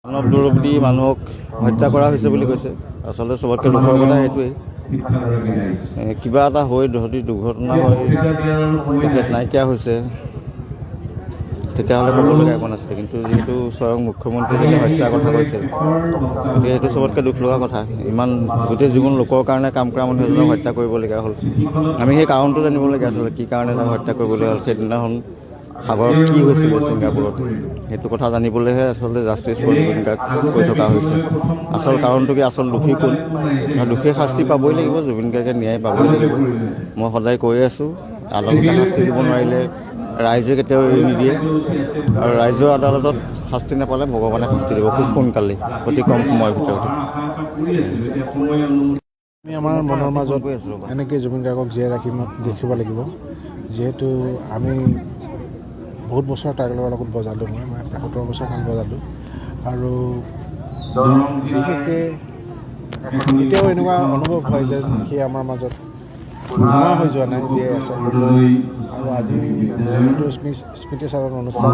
মানৱ দুৰ্বল দি মানুহক হত্যা কৰা হৈছে বুলি কৈছে। আচলতে চবতকৈ দুখৰ কথা সেইটোৱেই, কিবা এটা হৈ যদি দুৰ্ঘটনা হৈ তেখেত নাইকিয়া হৈছে তেতিয়াহ'লে ক'বলগীয়া একো নাছিলে, কিন্তু যিহেতু স্বয়ং মুখ্যমন্ত্ৰীজনে হত্যাৰ কথা কৈছে, গতিকে সেইটো চবতকৈ দুখ লগা কথা। ইমান গোটেই জীৱন লোকৰ কাৰণে কাম কৰা মানুহ এজনক হত্যা কৰিবলগীয়া হ'ল। আমি সেই কাৰণটো জানিবলগীয়া আচলতে, কি কাৰণে তেওঁক হত্যা কৰিবলগীয়া হ'ল, সেইদিনাখন সাগৰত কি হৈছিলে ছিংগাপুৰত, সেইটো কথা জানিবলৈহে আচলতে জাষ্টিছ ফৰ জুবিন গাৰ্গ কৈ থকা হৈছে। আচল কাৰণটো কি, আচল দোষী কোন, আৰু দোষীয়ে শাস্তি পাবই লাগিব, জুবিন গাৰ্গে ন্যায় পাবই লাগিব। মই সদায় কৈ আছোঁ, আদালতে শাস্তি দিব নোৱাৰিলে ৰাইজে কেতিয়াও এৰি নিদিয়ে, আৰু ৰাইজৰ আদালতত শাস্তি নাপালে ভগৱানে শাস্তি দিব খুব সোনকালেই, অতি কম সময়ৰ ভিতৰতে। আমি আমাৰ মনৰ মাজত এনেকৈ জুবিন গাৰ্গক জীয়াই ৰাখিব লাগিব, যিহেতু আমি বহুত বছৰ তাৰ লগত বজালোঁ। মই 17 বছৰমান বজালোঁ, আৰু বিশেষকৈ এতিয়াও এনেকুৱা অনুভৱ হয় যে সি আমাৰ মাজত নোহোৱা হৈ যোৱা নাই, জীয়াই আছে। আৰু আজি এইটো স্মৃতিচাৰণ অনুষ্ঠান,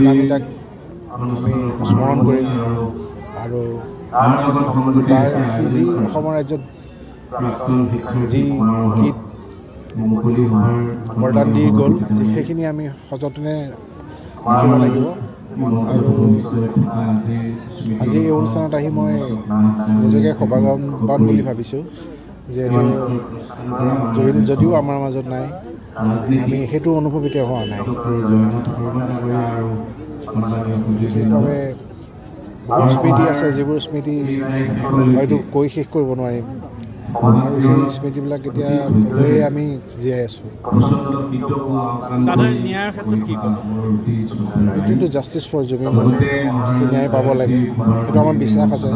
আমি তাক স্মৰণ কৰিম, আৰু সি যি অসমৰ ৰাজ্যত যি গীত বৰদান দি গ'ল, সেইখিনি আমি সযতনে ৰাখিব লাগিব। আৰু আজি এই অনুষ্ঠানত আহি মই নিজকে সৌভাগ্যৱান বুলি ভাবিছোঁ, যিহেতু জুবিন যদিও আমাৰ মাজত নাই, আমি সেইটো অনুভৱ এতিয়া হোৱা নাই। সেইবাবে বহুত স্মৃতি আছে, যিবোৰ স্মৃতি হয়তো কৈ শেষ কৰিব নোৱাৰিম, আৰু সেই স্মৃতিবিলাক এতিয়া লৈয়ে আমি জীয়াই আছোঁ। এইটোতো জাষ্টিছ ফৰ জুবিন, ন্যায় পাব লাগে, সেইটো আমাৰ বিশ্বাস আছে।